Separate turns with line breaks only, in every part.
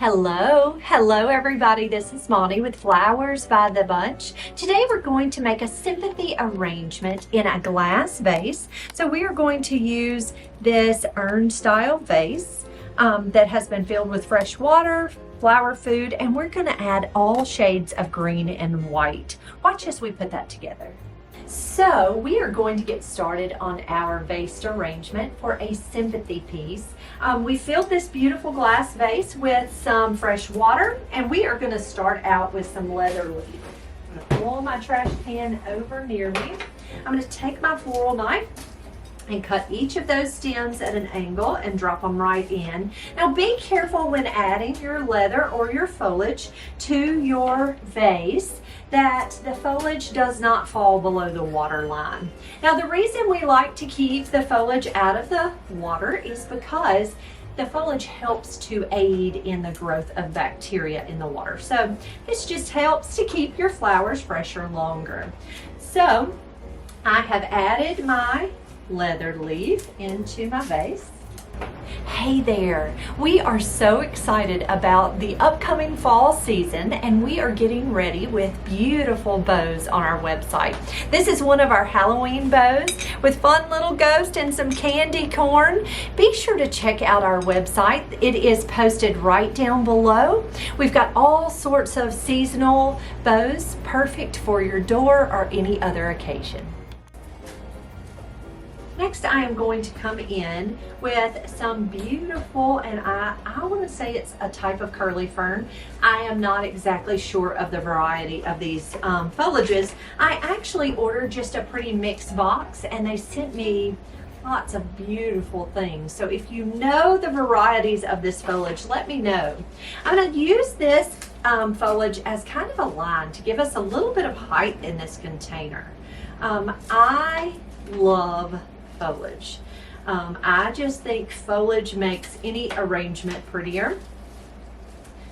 Hello everybody, this is Monty with Flowers by the Bunch. Today we're going to make a sympathy arrangement in a glass vase. So we are going to use this urn style vase that has been filled with fresh water, flower food, and we're going to add all shades of green and white. Watch as we put that together. So we are going to get started on our vase arrangement for a sympathy piece. We filled this beautiful glass vase with some fresh water, and we are going to start out with some leather leaves. I'm going to pull my trash can over near me. I'm going to take my floral knife and cut each of those stems at an angle and drop them right in. Now be careful when adding your leather or your foliage to your vase that the foliage does not fall below the water line. Now the reason we like to keep the foliage out of the water is because the foliage helps to aid in the growth of bacteria in the water. So this just helps to keep your flowers fresher longer. So I have added my leather leaf into my vase. Hey there, we are so excited about the upcoming fall season, and we are getting ready with beautiful bows on our website. This is one of our Halloween bows with fun little ghosts and some candy corn. Be sure to check out our website. It is posted right down below. We've got all sorts of seasonal bows perfect for your door or any other occasion. Next, I am going to come in with some beautiful, and I want to say it's a type of curly fern. I am not exactly sure of the variety of these foliages. I actually ordered just a pretty mixed box, and they sent me lots of beautiful things. So if you know the varieties of this foliage, let me know. I'm going to use this foliage as kind of a line to give us a little bit of height in this container. I love foliage. I just think foliage makes any arrangement prettier.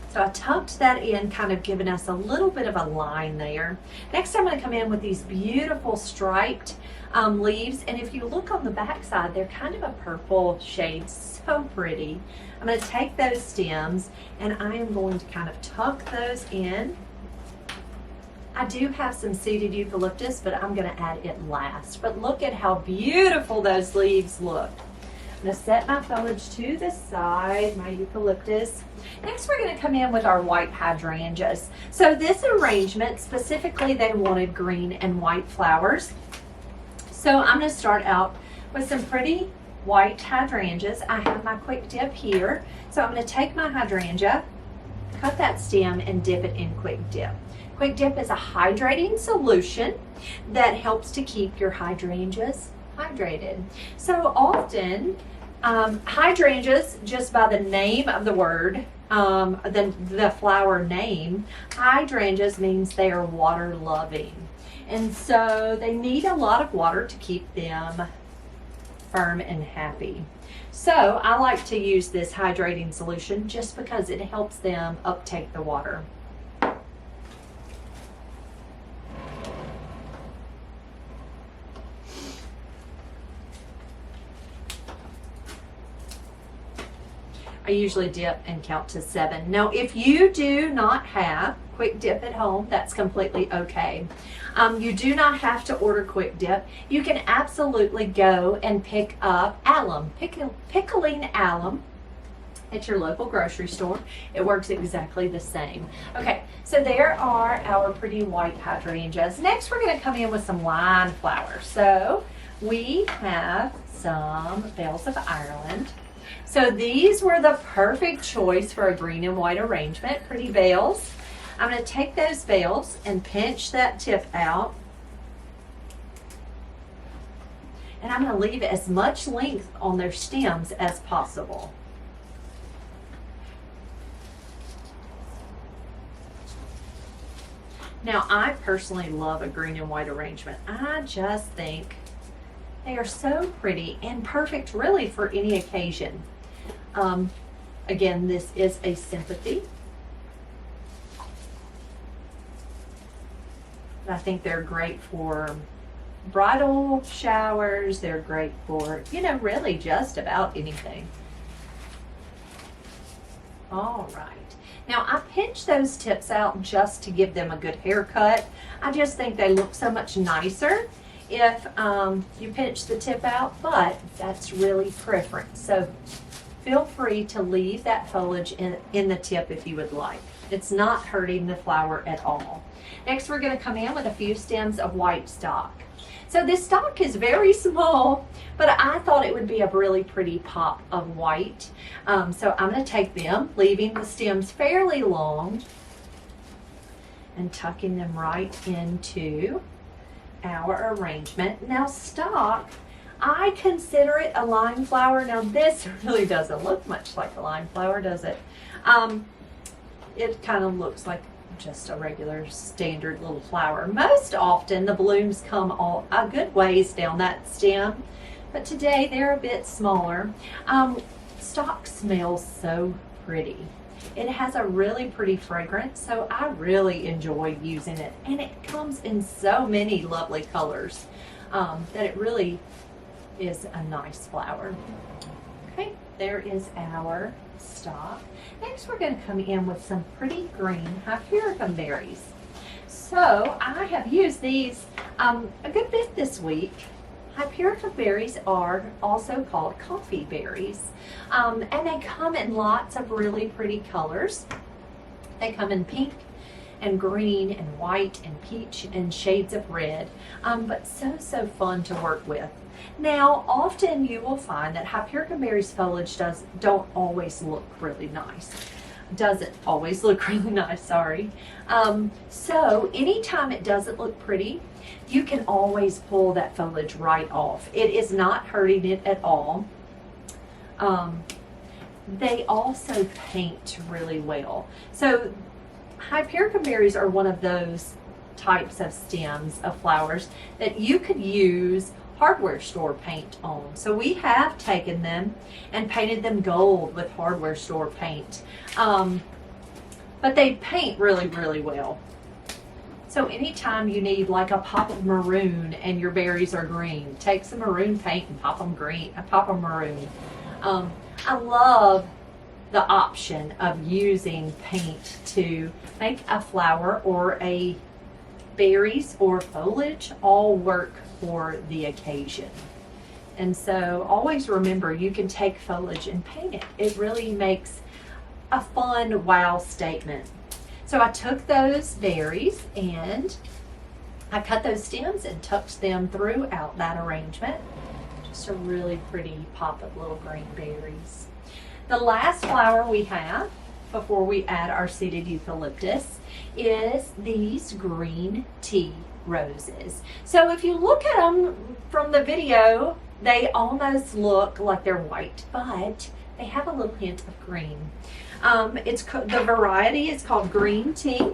So I tucked that in, kind of giving us a little bit of a line there. Next, I'm going to come in with these beautiful striped leaves, and if you look on the back side, they're kind of a purple shade, so pretty. I'm going to take those stems and I am going to kind of tuck those in. I do have some seeded eucalyptus, but I'm going to add it last. But look at how beautiful those leaves look. I'm going to set my foliage to the side, my eucalyptus. Next, we're going to come in with our white hydrangeas. So this arrangement, specifically, they wanted green and white flowers. So I'm going to start out with some pretty white hydrangeas. I have my quick dip here. So I'm going to take my hydrangea, cut that stem, and dip it in quick dip. Quick Dip is a hydrating solution that helps to keep your hydrangeas hydrated. So often, hydrangeas, just by the name of the word, the flower name, hydrangeas means they are water loving. And so they need a lot of water to keep them firm and happy. So I like to use this hydrating solution just because it helps them uptake the water. I usually dip and count to 7. Now, if you do not have Quick Dip at home, that's completely okay. You do not have to order Quick Dip. You can absolutely go and pick up alum, pickling alum at your local grocery store. It works exactly the same. Okay, so there are our pretty white hydrangeas. Next, we're going to come in with some line flowers. So we have some Bells of Ireland. So these were the perfect choice for a green and white arrangement, pretty bells. I'm going to take those bells and pinch that tip out. And I'm going to leave as much length on their stems as possible. Now, I personally love a green and white arrangement. I just think they are so pretty and perfect really for any occasion. Again, this is a sympathy. I think they're great for bridal showers. They're great for, really just about anything. All right. Now I pinch those tips out just to give them a good haircut. I just think they look so much nicer if you pinch the tip out, but that's really preference. So feel free to leave that foliage in the tip if you would like. It's not hurting the flower at all. Next, we're going to come in with a few stems of white stock. So this stock is very small, but I thought it would be a really pretty pop of white. So I'm going to take them, leaving the stems fairly long, and tucking them right into our arrangement. Now stock, I consider it a lime flower. Now this really doesn't look much like a lime flower, does it? It kind of looks like just a regular standard little flower. Most often the blooms come all a good ways down that stem, but today they're a bit smaller. Stock smells so pretty. It has a really pretty fragrance, so I really enjoy using it, and it comes in so many lovely colors that it really is a nice flower. Okay, there is our stock. Next, we're going to come in with some pretty green Hydrating berries. So I have used these a good bit this week. Hydrating berries are also called coffee berries, and they come in lots of really pretty colors. They come in pink and green and white and peach and shades of red, but so fun to work with. Now, often you will find that Hydrating berries foliage don't always look really nice. Doesn't always look really nice, sorry. So anytime it doesn't look pretty, you can always pull that foliage right off. It is not hurting it at all. They also paint really well. So Hydrating berries are one of those types of stems of flowers that you could use hardware store paint on. So we have taken them and painted them gold with hardware store paint. But they paint really well. So anytime you need like a pop of maroon and your berries are green, take some maroon paint and pop them green, pop them maroon. I love the option of using paint to make a flower or a berries or foliage all work for the occasion. And so always remember, you can take foliage and paint it. It really makes a fun wow statement. So I took those berries and I cut those stems and tucked them throughout that arrangement. Just a really pretty pop of little green berries. The last flower we have before we add our seeded eucalyptus is these green tea roses. So if you look at them from the video, they almost look like they're white, but they have a little hint of green. The variety is called green tea,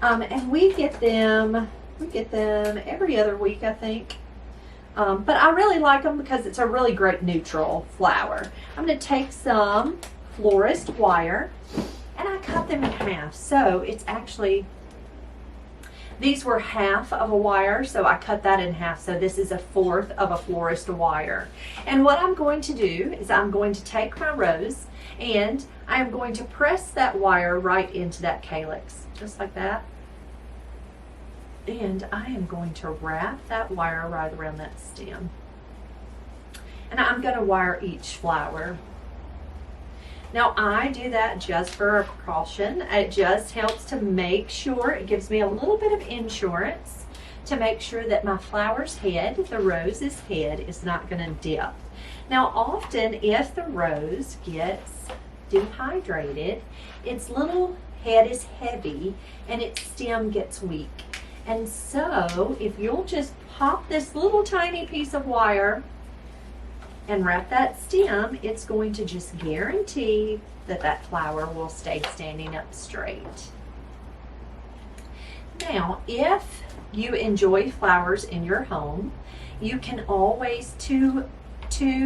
and we get them every other week, I think. But I really like them because it's a really great neutral flower. I'm going to take some florist wire and I cut them in half. So it's actually, these were half of a wire, so I cut that in half. So this is a fourth of a florist wire. And what I'm going to do is I'm going to take my rose and I'm going to press that wire right into that calyx, just like that. And I am going to wrap that wire right around that stem. And I'm going to wire each flower. Now I do that just for a precaution. It just helps to make sure, it gives me a little bit of insurance to make sure that my flower's head, the rose's head, is not going to dip. Now often if the rose gets dehydrated, its little head is heavy and its stem gets weak. And so if you'll just pop this little tiny piece of wire and wrap that stem, it's going to just guarantee that that flower will stay standing up straight. Now, if you enjoy flowers in your home, you can always, to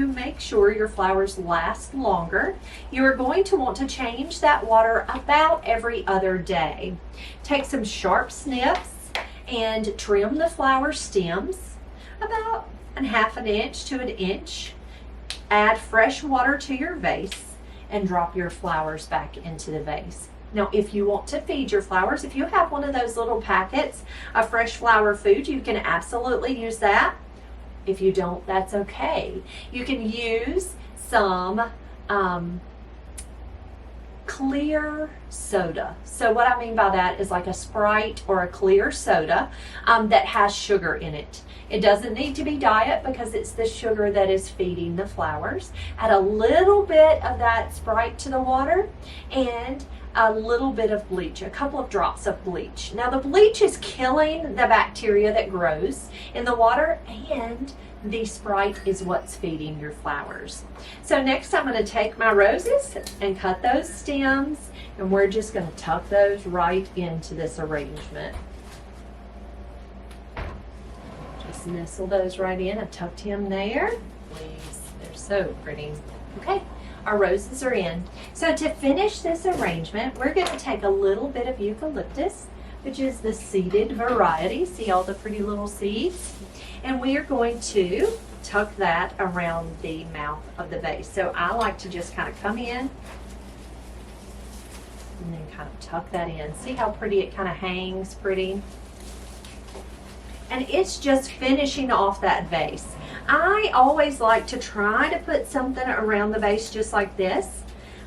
make sure your flowers last longer, you are going to want to change that water about every other day. Take some sharp snips and trim the flower stems about ½ an inch to an inch. Add fresh water to your vase and drop your flowers back into the vase. Now, if you want to feed your flowers, if you have one of those little packets of fresh flower food, you can absolutely use that. If you don't, that's okay. You can use some clear soda. So what I mean by that is like a Sprite or a clear soda that has sugar in it. It doesn't need to be diet because it's the sugar that is feeding the flowers. Add a little bit of that Sprite to the water and a little bit of bleach, a couple of drops of bleach. Now the bleach is killing the bacteria that grows in the water, and the Sprite is what's feeding your flowers. So next I'm going to take my roses and cut those stems, and we're just going to tuck those right into this arrangement. Just nestle those right in. I've tucked him there. Please, they're so pretty. Okay, our roses are in. So to finish this arrangement, we're going to take a little bit of eucalyptus, which is the seeded variety. See all the pretty little seeds? And we are going to tuck that around the mouth of the vase. So I like to just kind of come in and then kind of tuck that in. See how pretty it kind of hangs pretty? And it's just finishing off that vase. I always like to try to put something around the vase just like this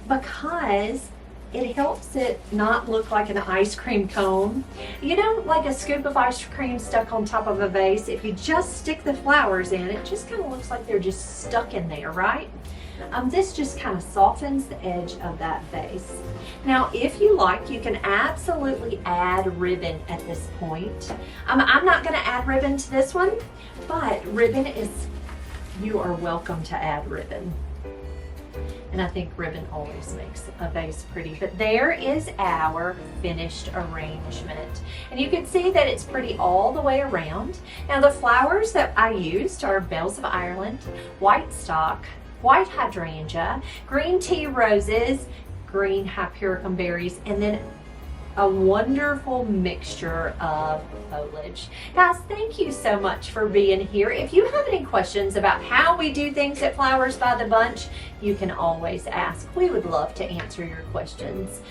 because it helps it not look like an ice cream cone. You know, like a scoop of ice cream stuck on top of a vase. If you just stick the flowers in, it just kind of looks like they're just stuck in there, right? This just kind of softens the edge of that vase. Now, if you like, you can absolutely add ribbon at this point. I'm not going to add ribbon to this one, but ribbon is, you are welcome to add ribbon. And I think ribbon always makes a vase pretty. But there is our finished arrangement. And you can see that it's pretty all the way around. Now the flowers that I used are bells of Ireland, white stock, white hydrangea, green tea roses, green hypericum berries, and then a wonderful mixture of foliage. Guys, thank you so much for being here. If you have any questions about how we do things at Flowers by the Bunch, you can always ask. We would love to answer your questions.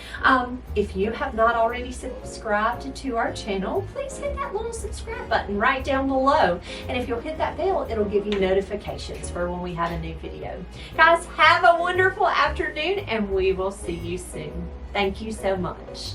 If you have not already subscribed to our channel, please hit that little subscribe button right down below. And if you'll hit that bell, it'll give you notifications for when we have a new video. Guys, have a wonderful afternoon, and we will see you soon. Thank you so much.